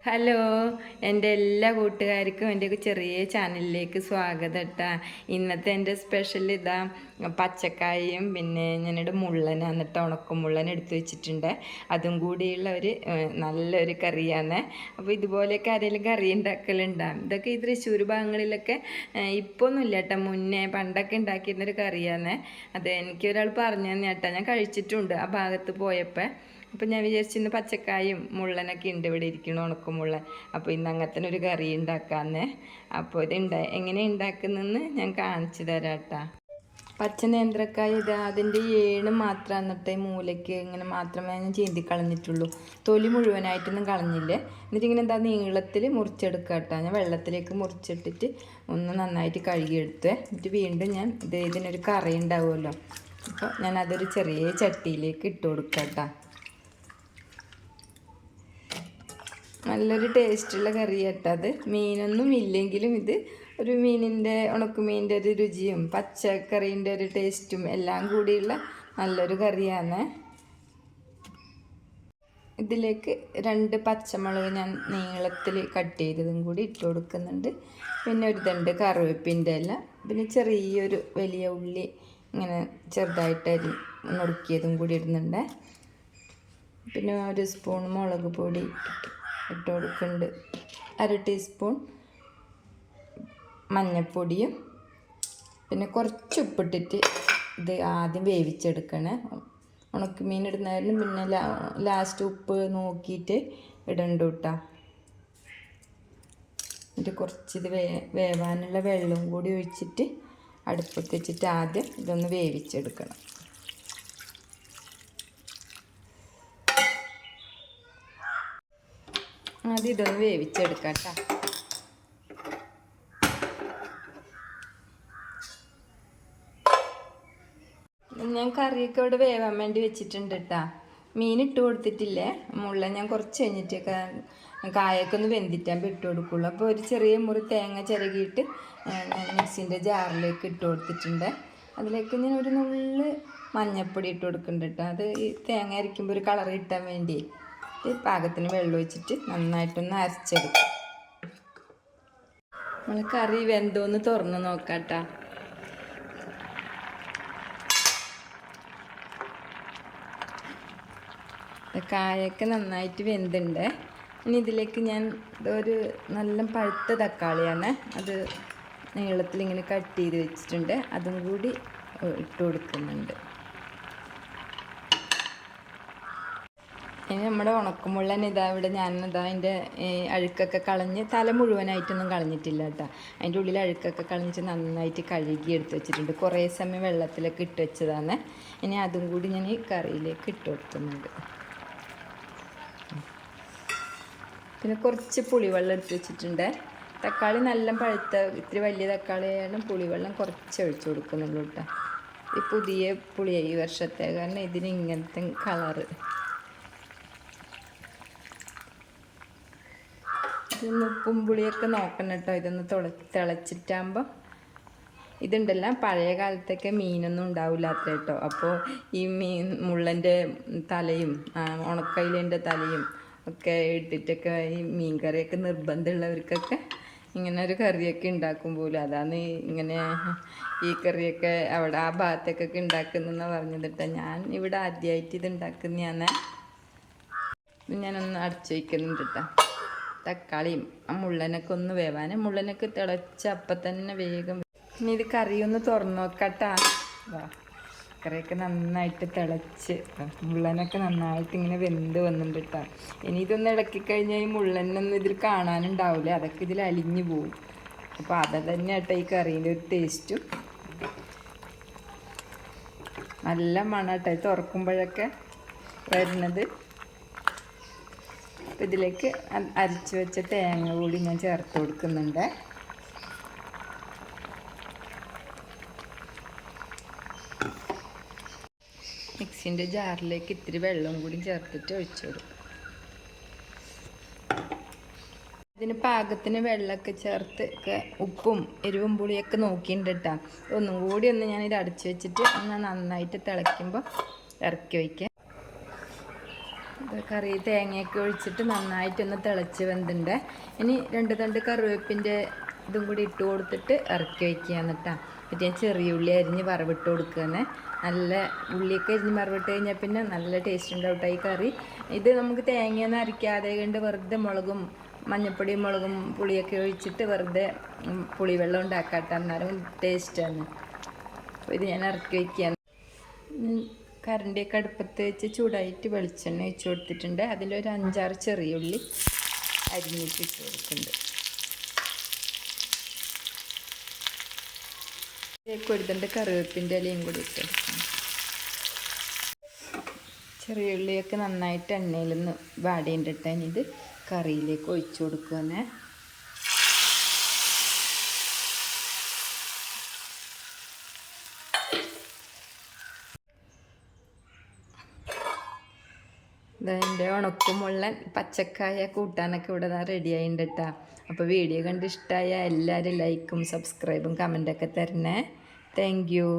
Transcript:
Hello, എൻ്റെ എല്ലാ കൂട്ടുകാർക്കും എൻ്റെ ചെറിയ ചാനലിലേക്ക് സ്വാഗതം കേട്ടാ. ഇന്നത്തെ എൻ്റെ സ്പെഷ്യൽ ഇതാ പച്ചക്കായും പിന്നെ ഞാനിവിടെ മുള്ളനാണ് എന്നിട്ട് ഉണക്കമുള്ളൻ എടുത്തു വെച്ചിട്ടുണ്ട്. അതും കൂടിയുള്ള ഒരു നല്ലൊരു കറിയാണ്. അപ്പോൾ ഇതുപോലെയൊക്കെ ആരെങ്കിലും കറി ഉണ്ടാക്കലുണ്ടാകും. ഇതൊക്കെ ഈ തൃശ്ശൂർ ഭാഗങ്ങളിലൊക്കെ ഇപ്പോൾ ഒന്നുമില്ല കേട്ടോ, മുന്നേ പണ്ടൊക്കെ ഉണ്ടാക്കിയിരുന്നൊരു കറിയാണ്. അത് എനിക്കൊരാൾ പറഞ്ഞു തന്നെ കേട്ടോ, ഞാൻ കഴിച്ചിട്ടുണ്ട് ആ ഭാഗത്ത് പോയപ്പോൾ. അപ്പോൾ ഞാൻ വിചാരിച്ചു ഇന്ന് പച്ചക്കായും മുള്ളനൊക്കെ ഉണ്ട് ഇവിടെ ഇരിക്കണം, ഉണക്കമുള്ളൻ. അപ്പോൾ ഇന്ന് അങ്ങനത്തെ ഒരു കറി ഉണ്ടാക്കാമെന്ന്. അപ്പോൾ എങ്ങനെ ഉണ്ടാക്കുന്നതെന്ന് ഞാൻ കാണിച്ചു തരാം കേട്ടോ. പച്ച നേന്ത്രക്കായ ഇത് അതിൻ്റെ ഏണ് മാത്രം എന്നിട്ട് മൂലയ്ക്ക് ഇങ്ങനെ മാത്രമേ ഞാൻ ചീന്തി കളഞ്ഞിട്ടുള്ളൂ. തൊലി മുഴുവനായിട്ടൊന്നും കളഞ്ഞില്ലേ. എന്നിട്ട് ഇങ്ങനെ എന്താ നീളത്തിൽ മുറിച്ചെടുക്കുക കേട്ടോ. ഞാൻ വെള്ളത്തിലേക്ക് മുറിച്ചിട്ടിട്ട് ഒന്ന് നന്നായിട്ട് കഴുകിയെടുത്ത് എന്നിട്ട് വീണ്ടും ഞാൻ ഇതിനൊരു കറി ഉണ്ടാവുമല്ലോ, അപ്പോൾ ഞാൻ അതൊരു ചെറിയ ചട്ടിയിലേക്ക് ഇട്ട് കൊടുക്കാം കേട്ടോ. നല്ലൊരു ടേസ്റ്റുള്ള കറി കേട്ടോ അത്. മീനൊന്നും ഇല്ലെങ്കിലും ഇത് ഒരു മീനിൻ്റെ ഉണക്കുമീനിൻ്റെ ഒരു രുചിയും പച്ചക്കറീൻ്റെ ഒരു ടേസ്റ്റും എല്ലാം കൂടിയുള്ള നല്ലൊരു കറിയാണ്. ഇതിലേക്ക് 2 പച്ചമുളക് ഞാൻ നീളത്തിൽ കട്ട് ചെയ്തതും കൂടി ഇട്ട് കൊടുക്കുന്നുണ്ട്. പിന്നെ ഒരു തണ്ട് കറിവേപ്പിൻ്റെ ഇല, പിന്നെ ചെറിയൊരു വലിയ ഉള്ളി ഇങ്ങനെ ചെറുതായിട്ട് നുറുക്കിയതും കൂടി ഇടുന്നുണ്ട്. പിന്നെ 1 സ്പൂൺ മുളക് പൊടി ഇട്ട് കൊടുക്കുന്നുണ്ട്. 1/2 ടീസ്പൂൺ മഞ്ഞൾപ്പൊടിയും പിന്നെ കുറച്ച് ഉപ്പിട്ടിട്ട് ഇത് ആദ്യം വേവിച്ചെടുക്കണേ. ഉണക്കമീൻ ഇടുന്നതിന് പിന്നെ ലാസ്റ്റ് ഉപ്പ് നോക്കിയിട്ട് ഇടണ്ട കേട്ടോ. എന്നിട്ട് കുറച്ചിത് വേവാനുള്ള വെള്ളവും കൂടി ഒഴിച്ചിട്ട് അടുപ്പത്ത് വെച്ചിട്ട് ആദ്യം ഇതൊന്ന് വേവിച്ചെടുക്കണം. ആദ്യം ഇതൊന്ന് വേവിച്ചെടുക്കാം കേട്ടോ. ഞാൻ കറിയൊക്കെ ഇവിടെ വേവാൻ വേണ്ടി വെച്ചിട്ടുണ്ട് കേട്ടോ. മീൻ ഇട്ട് കൊടുത്തിട്ടില്ലേ, മുള്ള ഞാൻ കുറച്ച് കഴിഞ്ഞിട്ടൊക്കെ കായൊക്കെ ഒന്ന് വെന്തിട്ടാകുമ്പോൾ ഇട്ട് കൊടുക്കുള്ളൂ. അപ്പോൾ ഒരു ചെറിയ മുറി തേങ്ങ ചിരകിയിട്ട് മിക്സിൻ്റെ ജാറിലേക്ക് ഇട്ട് കൊടുത്തിട്ടുണ്ട്. അതിലേക്ക് ഞാൻ ഒരു നുള്ള് മഞ്ഞൾപ്പൊടി ഇട്ട് കൊടുക്കുന്നുണ്ട് കേട്ടോ. അത് ഈ തേങ്ങ അരയ്ക്കുമ്പോൾ ഒരു കളർ കിട്ടാൻ വേണ്ടി പാകത്തിന് വെള്ളം ഒഴിച്ചിട്ട് നന്നായിട്ടൊന്ന് അരച്ചെടുക്കും. നമ്മൾ കറി വെന്തോന്ന് തുറന്ന് നോക്കാം കേട്ടോ. കായൊക്കെ നന്നായിട്ട് വെന്തുണ്ട്. ഇനി ഇതിലേക്ക് ഞാൻ ഒരു നല്ല പഴുത്ത തക്കാളിയാണ്, അത് നീളത്തിൽ ഇങ്ങനെ കട്ട് ചെയ്ത് വെച്ചിട്ടുണ്ട്, അതും കൂടി ഇട്ട് കൊടുക്കുന്നുണ്ട്. ഇനി നമ്മുടെ ഉണക്കമുള്ളൻ ഇവിടെ ഞാനിതാ അതിൻ്റെ അഴുക്കൊക്കെ കളഞ്ഞ് തല മുഴുവനായിട്ടൊന്നും കളഞ്ഞിട്ടില്ല കേട്ടോ. അതിൻ്റെ ഉള്ളിൽ അഴുക്കൊക്കെ കളഞ്ഞിട്ട് നന്നായിട്ട് കഴുകി എടുത്ത് വെച്ചിട്ടുണ്ട്. കുറേ സമയം വെള്ളത്തിലൊക്കെ ഇട്ട് വെച്ചതാണ്. ഇനി അതും കൂടി ഞാൻ ഈ കറിയിലേക്ക് ഇട്ട് കൊടുക്കുന്നുണ്ട്. പിന്നെ കുറച്ച് പുളിവെള്ളം എടുത്ത് വെച്ചിട്ടുണ്ട്. തക്കാളി നല്ല പഴുത്ത ഇത്തിരി വലിയ തക്കാളിയാണ്, പുളിവെള്ളം കുറച്ച് ഒഴിച്ചു കൊടുക്കുന്നുള്ളൂ കേട്ടോ. ഈ പുതിയ പുളിയായി ഈ വർഷത്തെ, കാരണം ഇതിന് ഇങ്ങനത്തെ കളറ്. ഇതൊന്ന് ഉപ്പും പുളിയൊക്കെ നോക്കണം കേട്ടോ. ഇതൊന്ന് തിളച്ചിട്ടാകുമ്പോൾ ഇതുണ്ടല്ലോ, പഴയ കാലത്തൊക്കെ മീനൊന്നും ഉണ്ടാവില്ല അത്ര കേട്ടോ. അപ്പോൾ ഈ മുള്ളൻ്റെ തലയും ഉണക്കയിലേൻ്റെ തലയും ഒക്കെ ഇട്ടിട്ടൊക്കെ ഈ മീൻ കറിയൊക്കെ നിർബന്ധമുള്ളവർക്കൊക്കെ ഇങ്ങനെ ഒരു കറിയൊക്കെ ഉണ്ടാക്കും പോലും. അതാണ് ഇങ്ങനെ ഈ കറിയൊക്കെ അവിടെ ആ ഭാഗത്തേക്കൊക്കെ ഉണ്ടാക്കുന്നതെന്ന് പറഞ്ഞത് കേട്ടോ. ഞാൻ ഇവിടെ ആദ്യമായിട്ട് ഇത് ഉണ്ടാക്കുന്നതാണ്. ഞാനൊന്ന് അടച്ചു വയ്ക്കുന്നുണ്ട് കേട്ടോ. തക്കാളിയും ആ മുള്ളനൊക്കെ ഒന്ന് വേവാൻ, മുള്ളനൊക്കെ തിളച്ച് അപ്പം തന്നെ വേഗം. ഇനി ഇത് കറിയൊന്ന് തുറന്നു നോക്കട്ടാ. കറിയൊക്കെ നന്നായിട്ട് തിളച്ച് മുള്ളനൊക്കെ നന്നായിട്ട് ഇങ്ങനെ വെന്ത് വന്നിട്ടുണ്ട് കേട്ടോ. ഇനി ഇതൊന്ന് ഇളക്കി കഴിഞ്ഞാൽ ഈ മുള്ളനൊന്നും ഇതിൽ കാണാനുണ്ടാവില്ല, അതൊക്കെ ഇതിൽ അലിഞ്ഞു പോവും. അപ്പോൾ അത് തന്നെ കേട്ടോ ഈ കറീൻ്റെ ഒരു ടേസ്റ്റും. നല്ല മണം കേട്ടോ തുറക്കുമ്പോഴൊക്കെ വരുന്നത്. അപ്പോൾ ഇതിലേക്ക് അരച്ച് വെച്ച തേങ്ങ കൂടി ഞാൻ ചേർത്ത് കൊടുക്കുന്നുണ്ട്. മിക്സിൻ്റെ ജാറിലേക്ക് ഇത്തിരി വെള്ളം കൂടി ചേർത്തിട്ട് ഒഴിച്ചു കൊടുക്കും. ഇതിന് പാകത്തിന് വെള്ളമൊക്കെ ചേർത്ത് ഉപ്പും എരിവും പുളിയൊക്കെ നോക്കിയിട്ടുണ്ട് കേട്ടോ. ഒന്നും കൂടി ഞാനിത് അടച്ചു വെച്ചിട്ട് ഒന്ന് നന്നായിട്ട് തിളയ്ക്കുമ്പോൾ ഇറക്കി വയ്ക്കാം. കറി തേങ്ങയൊക്കെ ഒഴിച്ചിട്ട് നന്നായിട്ടൊന്ന് തിളച്ച് വെന്തിണ്ട്. ഇനി 2 തണ്ട് കറിവേപ്പിൻ്റെ ഇതും കൂടി ഇട്ട് കൊടുത്തിട്ട് ഇറക്കി വയ്ക്കുക. എന്നിട്ടാ മറ്റേ ഞാൻ ചെറിയ ഉള്ളി അരിഞ്ഞ് വറവിട്ട് കൊടുക്കുകയാണ്. നല്ല ഉള്ളിയൊക്കെ അരിഞ്ഞ് വറവിട്ട് കഴിഞ്ഞാൽ പിന്നെ നല്ല ടേസ്റ്റ് ഉണ്ടാവും ഈ കറി. ഇത് നമുക്ക് തേങ്ങയൊന്നും അരയ്ക്കാതെ കണ്ട് വെറുതെ മുളകും മഞ്ഞപ്പൊടിയും മുളകും പുളിയൊക്കെ ഒഴിച്ചിട്ട് വെറുതെ പുളിവെള്ളം ഉണ്ടാക്കാട്ടെ, അന്നേരം ടേസ്റ്റാണ്. അപ്പോൾ ഇത് ഞാൻ ഇറക്കി വയ്ക്കുകയാണ്. കരണ്ടിയൊക്കെ അടുപ്പത്ത് വെച്ച് ചൂടായിട്ട് വെളിച്ചെണ്ണ ഒഴിച്ച് കൊടുത്തിട്ടുണ്ട്. അതിലൊരു 5-6 ചെറിയ ഉള്ളി അരിഞ്ഞിട്ട് ഇട്ട് കൊടുക്കുന്നുണ്ട്. കൊടുത്തിട്ട് കറിവേപ്പിൻ്റെ ഇലയും കൂടി ഇട്ട് കൊടുക്കണം. ചെറിയ ഉള്ളിയൊക്കെ നന്നായിട്ട് എണ്ണയിലൊന്ന് വാടിയിട്ടിട്ട് ഇത് കറിയിലേക്ക് ഒഴിച്ചു കൊടുക്കുവാനേ. എൻ്റെ ഉണക്കമുള്ളൻ പച്ചക്കായ കൂട്ടാനൊക്കെ ഇവിടെ റെഡി ആയിട്ടുണ്ട് കേട്ടോ. അപ്പോൾ വീഡിയോ കണ്ട് ഇഷ്ടമായ എല്ലാവരും ലൈക്കും സബ്സ്ക്രൈബും കമൻറ്റൊക്കെ തരണേ. Thank you.